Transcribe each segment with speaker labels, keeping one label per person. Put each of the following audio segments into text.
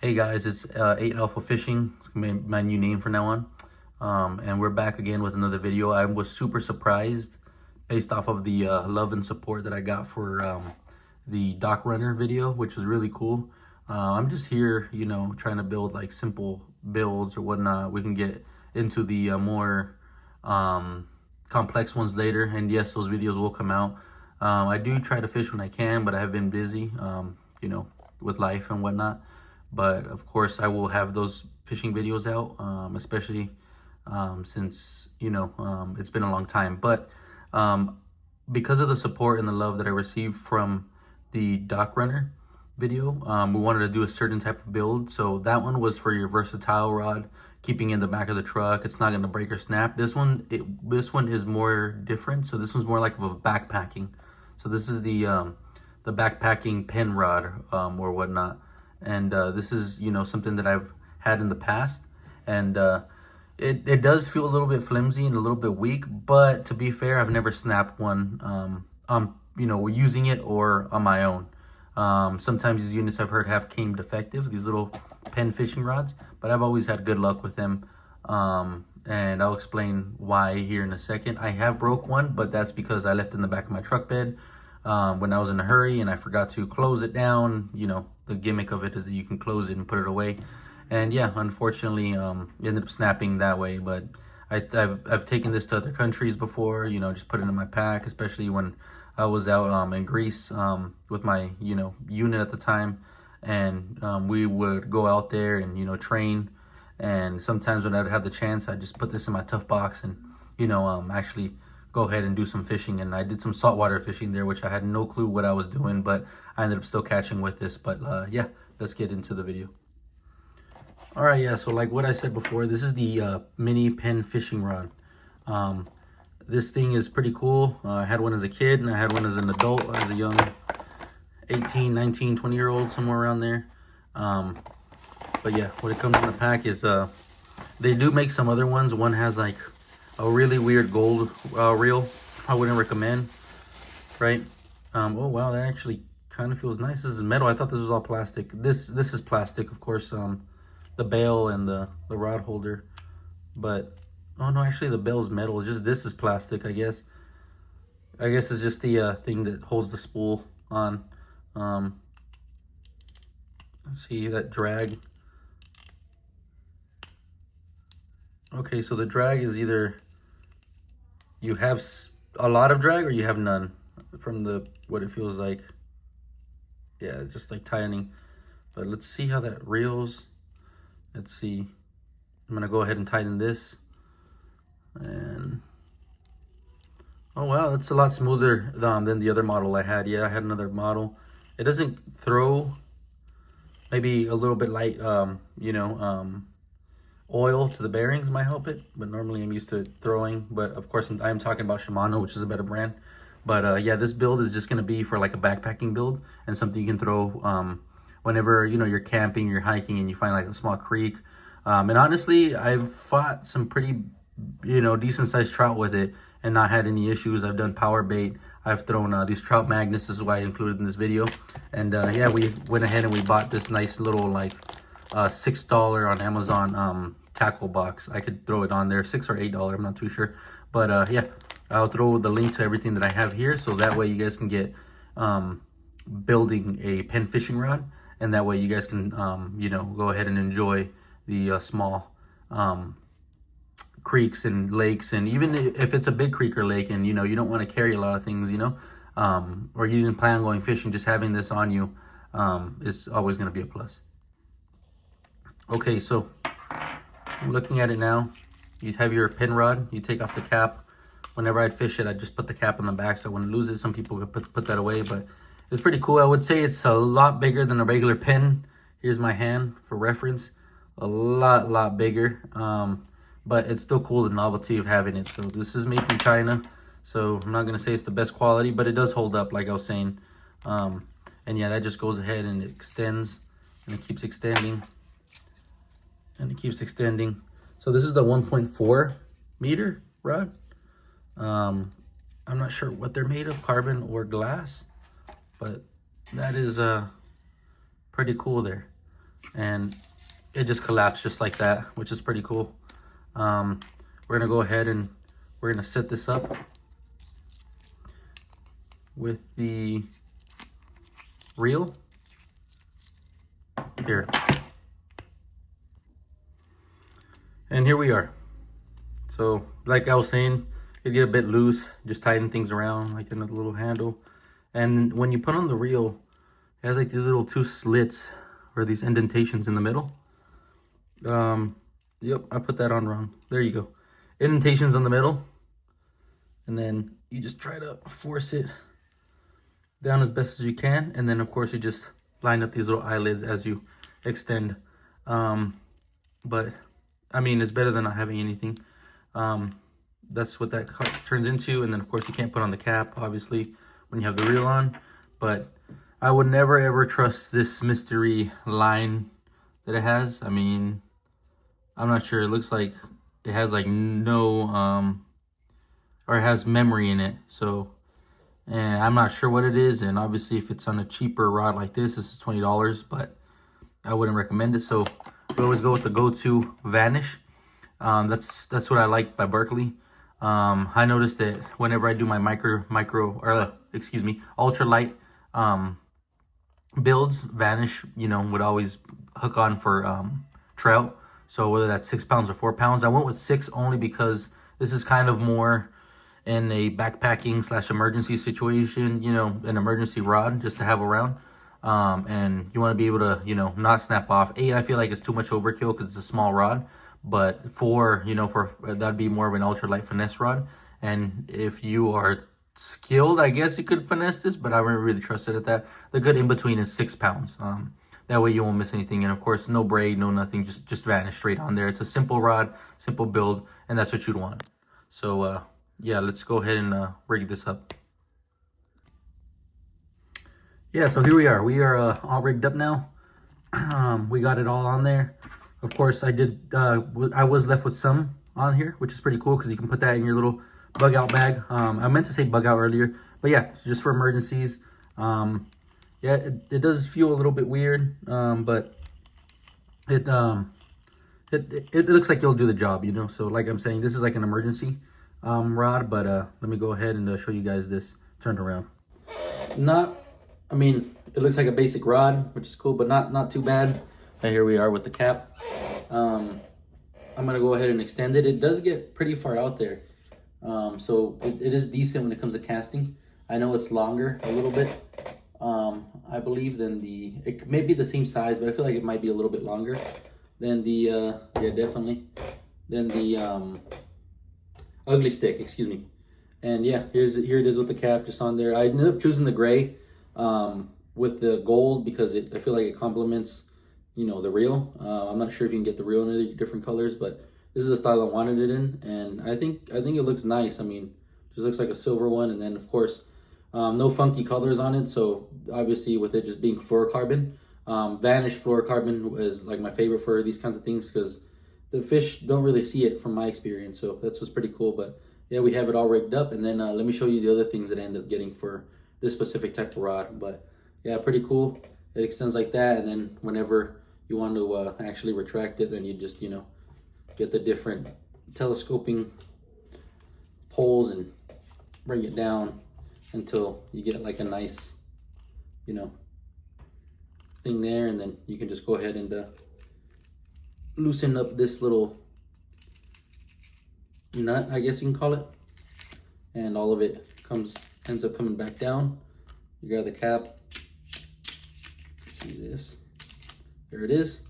Speaker 1: Hey guys, it's 8 Alpha Fishing. It's gonna be my new name from now on. And we're back again with another video. I was super surprised based off of the love and support that I got for the Dock Runner video, which was really cool. I'm just here, trying to build like simple builds or whatnot. We can get into the more complex ones later. And yes, those videos will come out. I do try to fish when I can, but I have been busy, with life and whatnot. But of course, I will have those fishing videos out, especially since, it's been a long time. But because of the support and the love that I received from the Dock Runner video, we wanted to do a certain type of build. So that one was for your versatile rod, keeping in the back of the truck. It's not going to break or snap. This one is more different. So this one's more like of a backpacking. So this is the backpacking pen rod or whatnot. And this is, something that I've had in the past. And it does feel a little bit flimsy and a little bit weak. But to be fair, I've never snapped one, using it or on my own. Sometimes these units I've heard have came defective, these little pen fishing rods. But I've always had good luck with them. And I'll explain why here in a second. I have broke one, but that's because I left it in the back of my truck bed when I was in a hurry and I forgot to close it down. The gimmick of it is that you can close it and put it away. And yeah, unfortunately, it ended up snapping that way. But I've taken this to other countries before, just put it in my pack, especially when I was out in Greece with my, unit at the time. And we would go out there and, train. And sometimes when I'd have the chance, I'd just put this in my tough box and, actually go ahead and do some fishing. And I did some saltwater fishing there, which I had no clue what I was doing, but I ended up still catching with this. But yeah, let's get into the video. All right, yeah, so like what I said before, this is the mini pen fishing rod. This thing is pretty cool. I had one as a kid and I had one as an adult, as a young 18, 19, 20-year-old, somewhere around there. But yeah, what it comes in the pack is, they do make some other ones. One has like a really weird gold reel. I wouldn't recommend, right? Oh wow, that actually kind of feels nice. This is metal. I thought this was all plastic. This is plastic, of course. The bail and the rod holder, but oh no, actually the bail's metal. It's just this is plastic, I guess. I guess it's just the thing that holds the spool on. Let's see that drag. Okay, so the drag is either you have a lot of drag or you have none from what it feels like. Yeah, it's just like tightening. But let's see how that reels. Let's see. I'm gonna go ahead and tighten this. And oh wow, that's a lot smoother than the other model I had. Yeah, I had another model. It doesn't throw, maybe a little bit light, oil to the bearings might help it, but normally I'm used to throwing. But of course, I'm talking about Shimano, which is a better brand. But yeah, this build is just gonna be for like a backpacking build and something you can throw whenever you're camping, you're hiking, and you find like a small creek. And honestly, I've fought some pretty decent sized trout with it and not had any issues. I've done power bait. I've thrown these trout magnets. This is why I included in this video. And yeah, we went ahead and we bought this nice little like $6 on Amazon tackle box. I could throw it on there, $6 or $8, I'm not too sure. But yeah, I'll throw the link to everything that I have here, so that way you guys can get building a pen fishing rod, and that way you guys can go ahead and enjoy the small creeks and lakes. And even if it's a big creek or lake and you don't want to carry a lot of things, or you didn't plan on going fishing, just having this on you is always going to be a plus. Okay, so I'm looking at it now. You have your pen rod, you take off the cap. Whenever I'd fish it, I'd just put the cap on the back so I wouldn't lose it. Some people could put that away, but it's pretty cool. I would say it's a lot bigger than a regular pen. Here's my hand for reference. A lot bigger. But it's still cool, the novelty of having it. So this is made from China. So I'm not going to say it's the best quality, but it does hold up, like I was saying. And yeah, that just goes ahead and it extends. And it keeps extending. And it keeps extending. So this is the 1.4 meter rod. I'm not sure what they're made of, carbon or glass, but that is pretty cool there. and it just collapsed just like that, which is pretty cool. We're gonna go ahead and we're gonna set this up with the reel here. And here we are. So like I was saying, you get a bit loose, just tighten things around like another little handle. And when you put on the reel, it has like these little two slits or these indentations in the middle. Yep, I put that on wrong. There you go. Indentations in the middle. And then you just try to force it down as best as you can. And then of course you just line up these little eyelids as you extend. But I mean, it's better than not having anything. That's what that turns into. And then of course you can't put on the cap, obviously, when you have the reel on. But I would never ever trust this mystery line that it has. I mean, I'm not sure. It looks like it has like no, or it has memory in it. So, and I'm not sure what it is. And obviously if it's on a cheaper rod like this is $20, but I wouldn't recommend it. So we always go with the go-to Vanish. That's what I like by Berkley. I noticed that whenever I do my ultralight builds, Vanish, you know, would always hook on for trout. So whether that's 6 pounds or 4 pounds, I went with 6 only because this is kind of more in a backpacking / emergency situation, you know, an emergency rod just to have around. And you want to be able to, you know, not snap off. 8, I feel like it's too much overkill because it's a small rod. But 4, you know, that'd be more of an ultralight finesse rod. And if you are skilled, I guess you could finesse this, but I wouldn't really trust it at that. The good in between is 6 pounds. That way you won't miss anything. And of course, no braid, no nothing, just Vanish straight on there. It's a simple rod, simple build, and that's what you'd want. So yeah, let's go ahead and rig this up. Yeah, so here we are. We are all rigged up now. We got it all on there. Of course, I was left with some on here, which is pretty cool because you can put that in your little bug out bag. I meant to say bug out earlier, but yeah, just for emergencies. Yeah, it does feel a little bit weird, but it looks like it'll do the job, you know. So like I'm saying, this is like an emergency rod, but let me go ahead and show you guys this turned around. I mean, it looks like a basic rod, which is cool, but not too bad. And here we are with the cap. I'm gonna go ahead and extend it. It does get pretty far out there, so it is decent when it comes to casting. I know it's longer a little bit, I believe, than it may be the same size, but I feel like it might be a little bit longer than the yeah, definitely, than the ugly stick, excuse me. And yeah, here it is with the cap just on there. I ended up choosing the gray with the gold because I feel like it complements, you know, the reel. I'm not sure if you can get the reel in different colors, but this is the style I wanted it in, and I think it looks nice. I mean, it just looks like a silver one, and then of course, no funky colors on it. So obviously, with it just being fluorocarbon, Vanish fluorocarbon is like my favorite for these kinds of things because the fish don't really see it from my experience. So that's what's pretty cool. But yeah, we have it all rigged up, and then let me show you the other things that I ended up getting for this specific type of rod. But yeah, pretty cool. It extends like that, and then whenever you want to actually retract it, then you just, you know, get the different telescoping poles and bring it down until you get like a nice, you know, thing there, and then you can just go ahead and loosen up this little nut, I guess you can call it, and all of it ends up coming back down. You grab the cap, see this, there it is,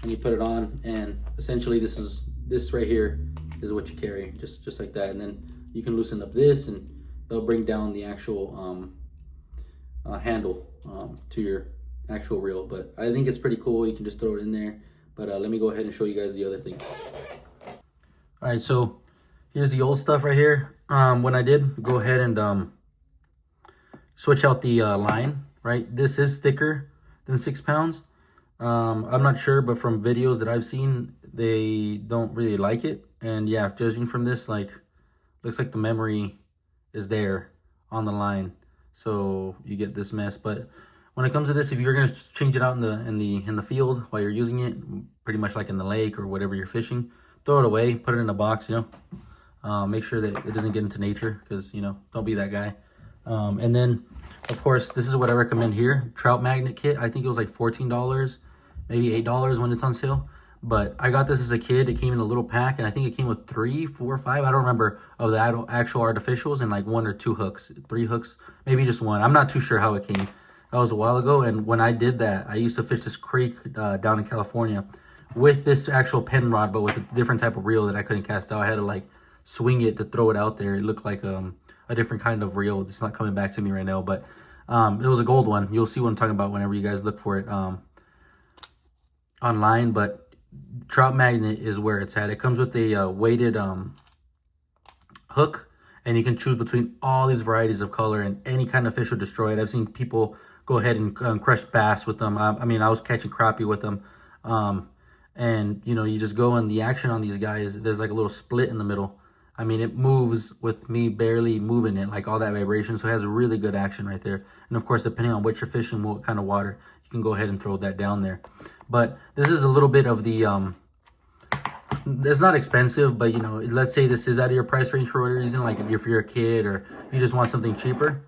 Speaker 1: and you put it on, and essentially this right here is what you carry, just like that. And then you can loosen up this, and they'll bring down the actual handle to your actual reel. But I think it's pretty cool. You can just throw it in there. But let me go ahead and show you guys the other thing. All right, so here's the old stuff right here. When I did go ahead and switch out the line, right? This is thicker than 6 pounds. I'm not sure, but from videos that I've seen, they don't really like it. And yeah, judging from this, like, looks like the memory is there on the line. So you get this mess. But When it comes to this, if you're gonna change it out in the field while you're using it, pretty much like in the lake or whatever you're fishing, throw it away, put it in a box, you know. Make sure that it doesn't get into nature, because, you know, don't be that guy. And then, of course, this is what I recommend here. Trout magnet kit. I think it was like $14, maybe $8 when it's on sale. But I got this as a kid. It came in a little pack, and I think it came with 3, 4, 5. I don't remember of the actual artificials, and like 1 or 2 hooks, 3 hooks, maybe just 1. I'm not too sure how it came. That was a while ago. And when I did that, I used to fish this creek down in California with this actual pen rod, but with a different type of reel that I couldn't cast out. I had to like swing it to throw it out there. It looked like a different kind of reel. It's not coming back to me right now, but it was a gold one. You'll see what I'm talking about whenever you guys look for it online. But Trout Magnet is where it's at. It comes with a weighted hook, and you can choose between all these varieties of color, and any kind of fish will destroy it. I've seen people go ahead and crush bass with them. I mean, I was catching crappie with them. And, you know, you just go, and the action on these guys, there's like a little split in the middle. I mean, it moves with me barely moving it, like all that vibration. So it has a really good action right there. And of course, depending on what you're fishing, what kind of water, you can go ahead and throw that down there. But this is a little bit of the, it's not expensive, but, you know, let's say this is out of your price range for whatever reason, like if you're a kid or you just want something cheaper.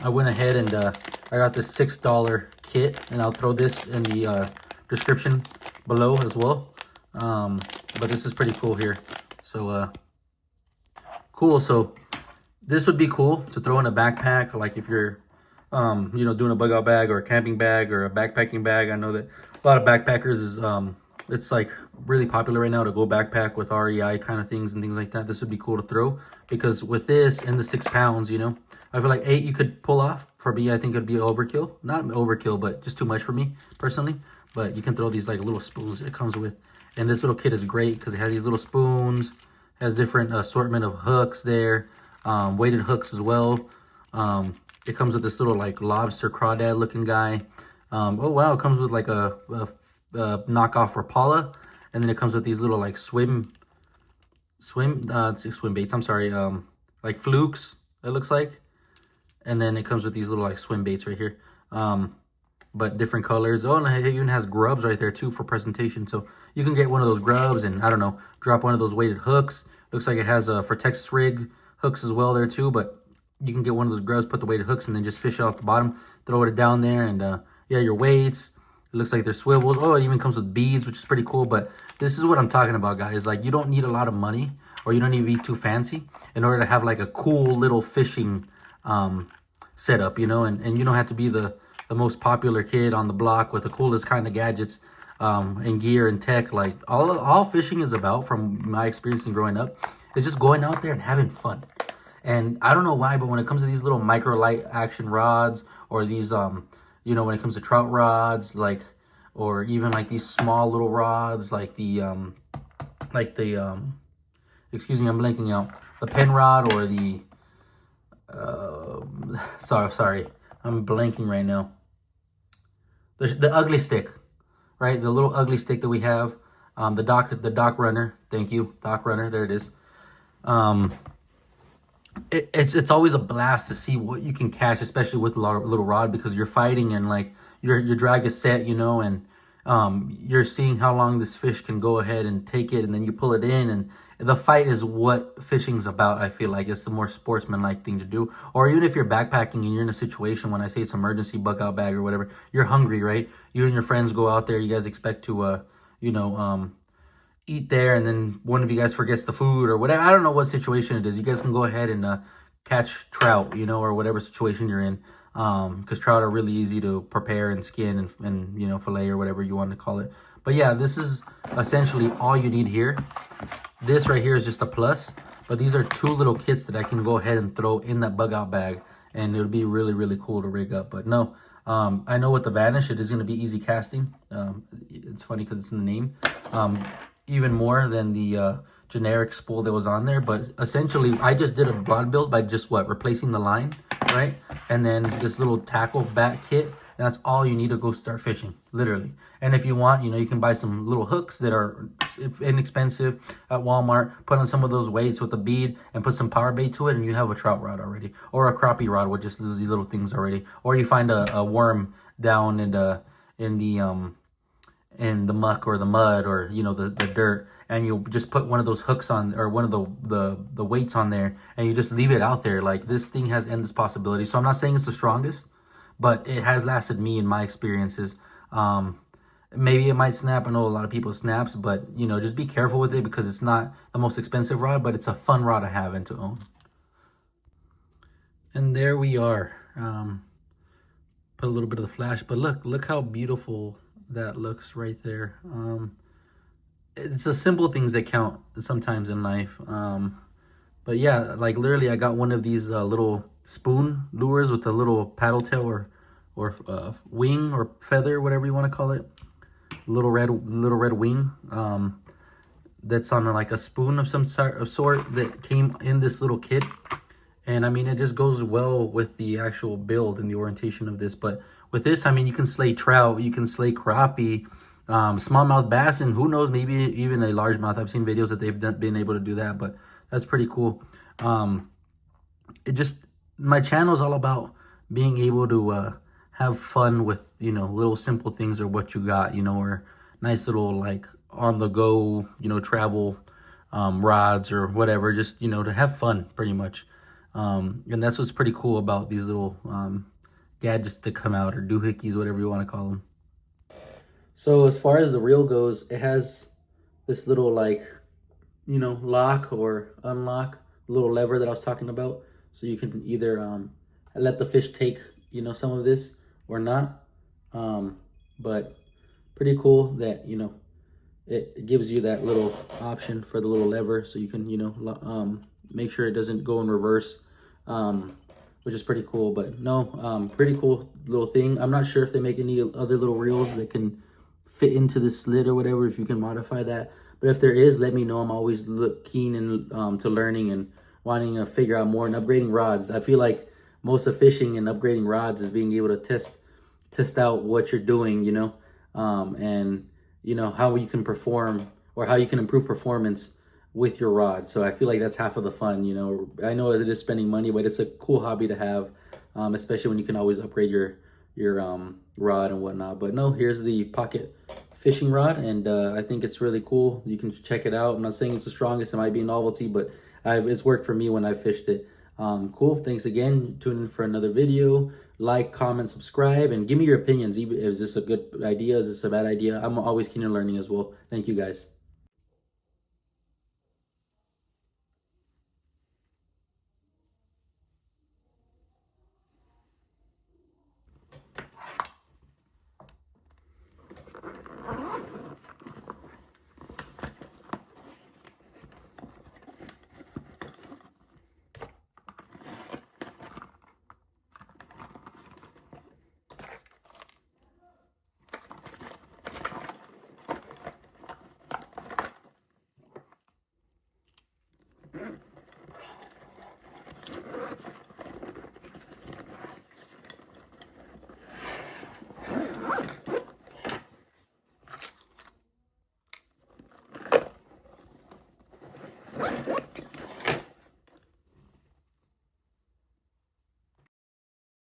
Speaker 1: I went ahead and I got this $6 kit, and I'll throw this in the description below as well. But this is pretty cool here. So, cool. So this would be cool to throw in a backpack, like if you're, you know, doing a bug out bag or a camping bag or a backpacking bag. I know that a lot of backpackers is, it's like really popular right now to go backpack with REI kind of things and things like that. This would be cool to throw, because with this and the 6 pounds, you know, I feel like 8 you could pull off. For me, I think it'd be overkill. Not overkill, but just too much for me personally. But you can throw these like little spoons it comes with. And this little kit is great because it has these little spoons, has different assortment of hooks there, weighted hooks as well. It comes with this little like lobster crawdad looking guy. Oh wow, it comes with like a knockoff Rapala, and then it comes with these little like swim baits. I'm sorry, like flukes. It looks like, and then it comes with these little like swim baits right here. But different colors. Oh, and it even has grubs right there too for presentation. So you can get one of those grubs and, I don't know, drop one of those weighted hooks. Looks like it has for Texas rig hooks as well there too. But you can get one of those grubs, put the weighted hooks, and then just fish it off the bottom, throw it down there, and yeah, your weights. It looks like there's swivels. Oh, it even comes with beads, which is pretty cool. But this is what I'm talking about, guys. Like, you don't need a lot of money, or you don't need to be too fancy in order to have like a cool little fishing setup, you know. And you don't have to be the most popular kid on the block with the coolest kind of gadgets and gear and tech. Like all fishing is about, from my experience in growing up, is just going out there and having fun. And I don't know why, but when it comes to these little micro light action rods, or these you know, when it comes to trout rods, like, or even like these small little rods, like the excuse me, I'm blanking out, the pen rod, or the sorry, I'm blanking right now. The ugly stick, right? The little ugly stick that we have. The dock runner. Thank you, dock runner. There it is. It's always a blast to see what you can catch, especially with a little rod, because you're fighting, and like your drag is set, you know, and you're seeing how long this fish can go ahead and take it, and then you pull it in, and the fight is what fishing's about. I feel like it's the more sportsman-like thing to do. Or even if you're backpacking and you're in a situation, when I say it's emergency bug out bag or whatever, you're hungry, right? You and your friends go out there. You guys expect to, you know, eat there, and then one of you guys forgets the food or whatever. I don't know what situation it is. You guys can go ahead and catch trout, you know, or whatever situation you're in. Because trout are really easy to prepare and skin and you know, fillet or whatever you want to call it. But yeah, this is essentially all you need here. This right here is just a plus, but these are 2 little kits that I can go ahead and throw in that bug out bag, and it'll be really, really cool to rig up. But no, I know with the Vanish, it is going to be easy casting. It's funny because it's in the name. Even more than the generic spool that was on there. But essentially, I just did a broad build by just replacing the line, right? And then this little tackle back kit and that's all you need to go start fishing, literally. And if you want, you know, you can buy some little hooks that are inexpensive at Walmart, put on some of those weights with a bead and put some power bait to it, and you have a trout rod already, or a crappie rod with just these little things already. Or you find a worm down in the muck or the mud, or you know, the dirt, and you just put one of those hooks on, or one of the weights on there, and you just leave it out there. Like, this thing has endless possibilities. So I'm not saying it's the strongest, but it has lasted me in my experiences. Maybe it might snap. I know a lot of people snaps, but you know, just be careful with it, because it's not the most expensive rod, but it's a fun rod to have and to own. And there we are. Put a little bit of the flash, but look how beautiful that looks right there. It's the simple things that count sometimes in life. But yeah, like literally I got one of these little spoon lures with a little paddle tail, or wing or feather, whatever you want to call it. Little red wing. That's on like a spoon of some sort that came in this little kit. And I mean, it just goes well with the actual build and the orientation of this. But with this, I mean, you can slay trout, you can slay crappie, smallmouth bass, and who knows, maybe even a largemouth. I've seen videos that they've been able to do that, but that's pretty cool. My channel is all about being able to have fun with, you know, little simple things, or what you got, you know, or nice little like on the go, you know, travel rods or whatever, just, you know, to have fun pretty much. And that's what's pretty cool about these little gadgets that come out, or doohickeys, whatever you want to call them. So as far as the reel goes, it has this little, like, you know, lock or unlock, little lever that I was talking about. So you can either let the fish take, you know, some of this or not. But pretty cool that, you know, it gives you that little option for the little lever, so you can, you know, make sure it doesn't go in reverse, which is pretty cool. But no, pretty cool little thing. I'm not sure if they make any other little reels that can fit into the slit or whatever, if you can modify that. But if there is, let me know. I'm always keen and to learning and wanting to figure out more and upgrading rods. I feel like most of fishing and upgrading rods is being able to test out what you're doing, you know, and you know how you can perform, or how you can improve performance with your rod. So I feel like that's half of the fun, you know. I know it is spending money, but it's a cool hobby to have, especially when you can always upgrade your rod and whatnot. But no, here's the pocket fishing rod, and I think it's really cool. You can check it out. I'm not saying it's the strongest, it might be a novelty, but it's worked for me when I fished it. Cool. Thanks again. Tune in for another video. Like, comment, subscribe, and give me your opinions. Is this a good idea? Is this a bad idea? I'm always keen on learning as well. Thank you, guys.